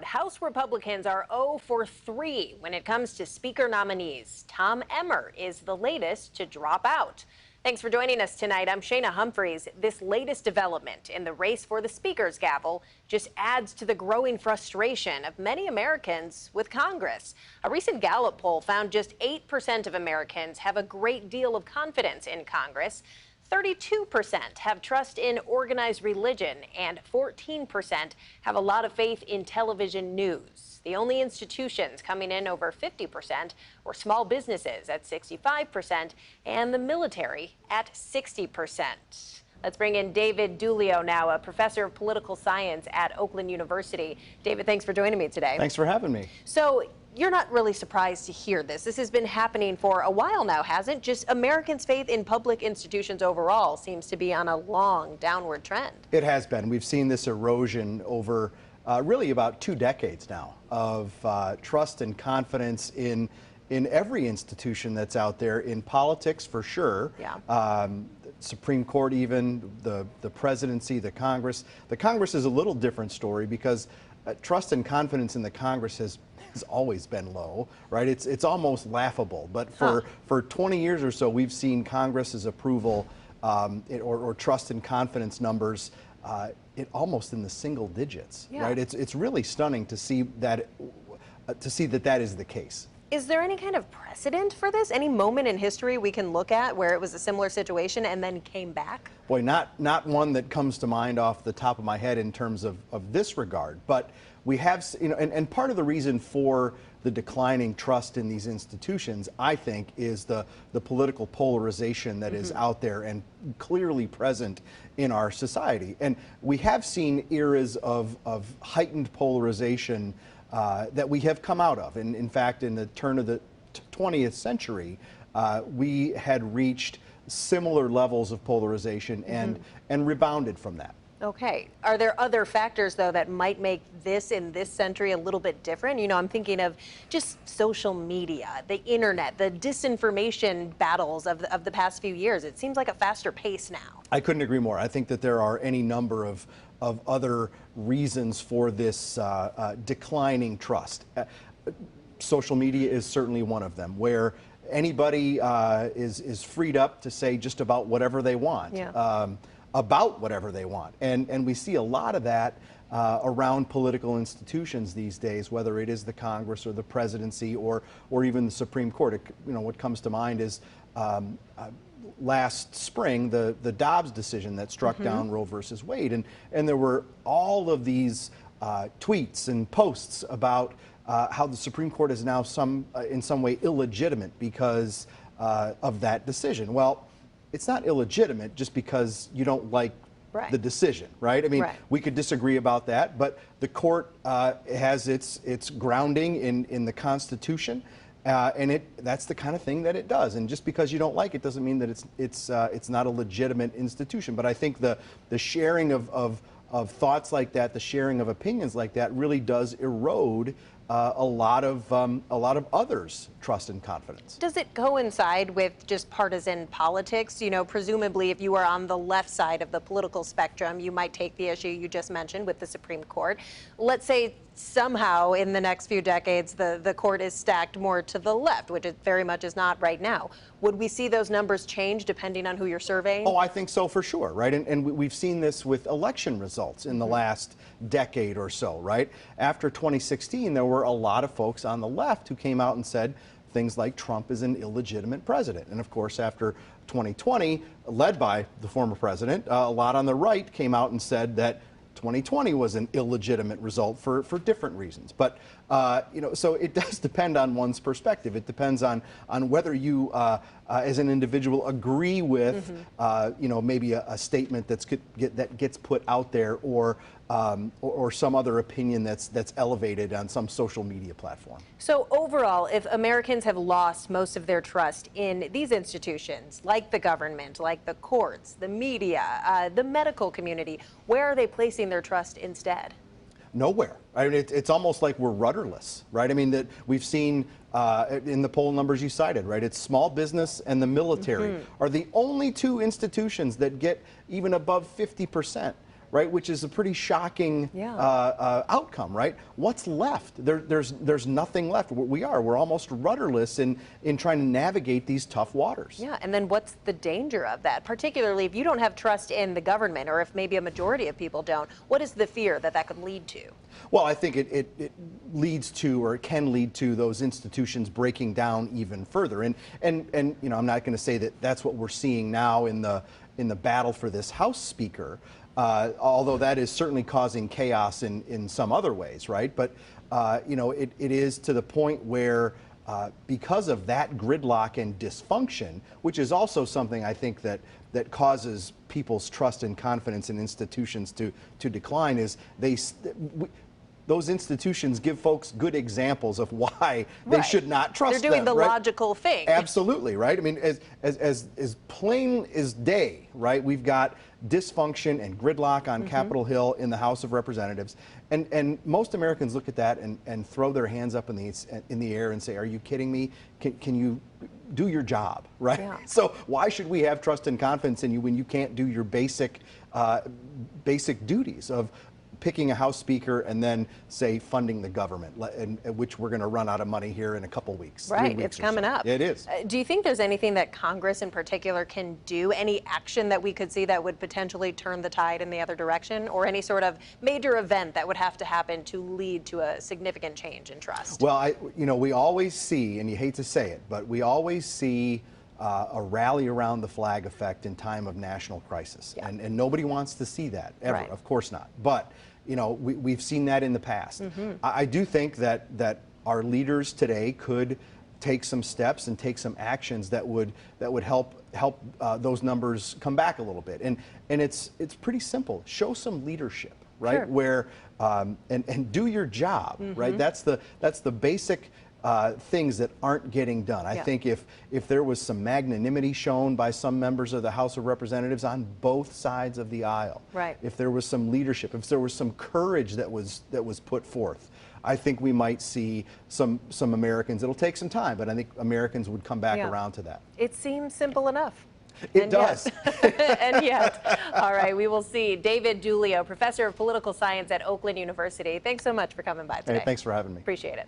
House Republicans are 0 for 3 when it comes to Speaker nominees. Tom Emmer is the latest to drop out. Thanks for joining us tonight. I'm Shayna Humphreys. This latest development in the race for the Speaker's gavel just adds to the growing frustration of many Americans with Congress. A recent Gallup poll found just 8% of Americans have a great deal of confidence in Congress. 32% have trust in organized religion, and 14% have a lot of faith in television news. The only institutions coming in over 50% were small businesses at 65% and the military at 60%. Let's bring in David Dulio now, a professor of political science at Oakland University. David, thanks for joining me today. Thanks for having me. So, you're not really surprised to hear this. This has been happening for a while now, hasn't? Just Americans' faith in public institutions overall seems to be on a long downward trend. It has been. We've seen this erosion over really about 2 decades now of trust and confidence in every institution that's out there, in politics for sure. Yeah. Supreme Court, even the presidency, the Congress. The Congress is a little different story because trust and confidence in the Congress has always been low, right? It's almost laughable. But for 20 years or so, we've seen Congress's approval or trust and confidence numbers almost in the single digits, yeah. right? It's really stunning to see that that is the case. Is there any kind of precedent for this? Any moment in history we can look at where it was a similar situation and then came back? Boy, not one that comes to mind off the top of my head in terms of this regard. But we have, and part of the reason for the declining trust in these institutions, I think, is the political polarization that is out there and clearly present in our society. And we have seen eras of heightened polarization that we have come out of. And in fact, in the turn of the 20th century, we had reached similar levels of polarization and rebounded from that. Okay. Are there other factors, though, that might make this in this century a little bit different? I'm thinking of just social media, the internet, the disinformation battles of the past few years. It seems like a faster pace now. I couldn't agree more. I think that there are any number of other reasons for this declining trust. Social media is certainly one of them, where anybody is freed up to say just about whatever they want. Yeah. About whatever they want. And we see a lot of that around political institutions these days, whether it is the Congress or the presidency or even the Supreme Court. What comes to mind is last spring, the Dobbs decision that struck down Roe versus Wade. And there were all of these tweets and posts about how the Supreme Court is now in some way illegitimate because of that decision. Well, it's not illegitimate just because you don't like the decision, right? I mean, we could disagree about that, but the court has its grounding in the Constitution, and that's the kind of thing that it does. And just because you don't like it doesn't mean that it's not a legitimate institution. But I think the sharing of thoughts like that, the sharing of opinions like that, really does erode a lot of others' trust and confidence. Does it coincide with just partisan politics? Presumably if you are on the left side of the political spectrum, you might take the issue you just mentioned with the Supreme Court. Let's say somehow in the next few decades the court is stacked more to the left, which it very much is not right now. Would we see those numbers change depending on who you're surveying? Oh, I think so for sure, right? And we've seen this with election results in the last decade or so, right? After 2016, there were a lot of folks on the left who came out and said things like Trump is an illegitimate president. And of course, after 2020, led by the former president, a lot on the right came out and said that 2020 was an illegitimate result for different reasons. But, so it does depend on one's perspective. It depends on whether you, as an individual, agree with, maybe a statement that gets put out there or some other opinion that's elevated on some social media platform. So overall, if Americans have lost most of their trust in these institutions, like the government, like the courts, the media, the medical community, where are they placing their trust instead? Nowhere. I mean, it's almost like we're rudderless, right? I mean, that we've seen in the poll numbers you cited, right? It's small business and the military are the only two institutions that get even above 50%. right? Which is a pretty shocking outcome, right? What's left? There's nothing left. We're almost rudderless in trying to navigate these tough waters. Yeah, and then what's the danger of that? Particularly if you don't have trust in the government, or if maybe a majority of people don't, what is the fear that that could lead to? Well, I think it leads to, or it can lead to, those institutions breaking down even further. And you know, I'm not going to say that that's what we're seeing now in the battle for this House Speaker, although that is certainly causing chaos in some other ways, right? But you know, it is to the point where because of that gridlock and dysfunction, which is also something I think that causes people's trust and confidence in institutions to decline, is those institutions give folks good examples of why they should not trust them. They're doing the logical thing. Absolutely, right? I mean, as plain as day, right? We've got dysfunction and gridlock on Capitol Hill in the House of Representatives, and most Americans look at that and throw their hands up in the air and say, "Are you kidding me? Can you do your job?" Right? Yeah. So why should we have trust and confidence in you when you can't do your basic duties of picking a House Speaker and then, say, funding the government, which we're going to run out of money here in a couple weeks. Right, it's coming up. It is. Do you think there's anything that Congress in particular can do, any action that we could see that would potentially turn the tide in the other direction, or any sort of major event that would have to happen to lead to a significant change in trust? Well, you know, we always see, and you hate to say it, but we always see a rally around the flag effect in time of national crisis. Yeah. And nobody wants to see that, ever. Right. Of course not. But, you know, we've seen that in the past. I do think that our leaders today could take some steps and take some actions that would help those numbers come back a little bit. And it's pretty simple. Show some leadership, right? Sure. Where and do your job, right? That's the basic things that aren't getting done. I think if there was some magnanimity shown by some members of the House of Representatives on both sides of the aisle, right, if there was some leadership, if there was some courage that was put forth, I think we might see some Americans. It'll take some time, but I think Americans would come back around to that. It seems simple enough. It does. And yet. All right, we will see. David Dulio, professor of political science at Oakland University. Thanks so much for coming by today. Hey, thanks for having me. Appreciate it.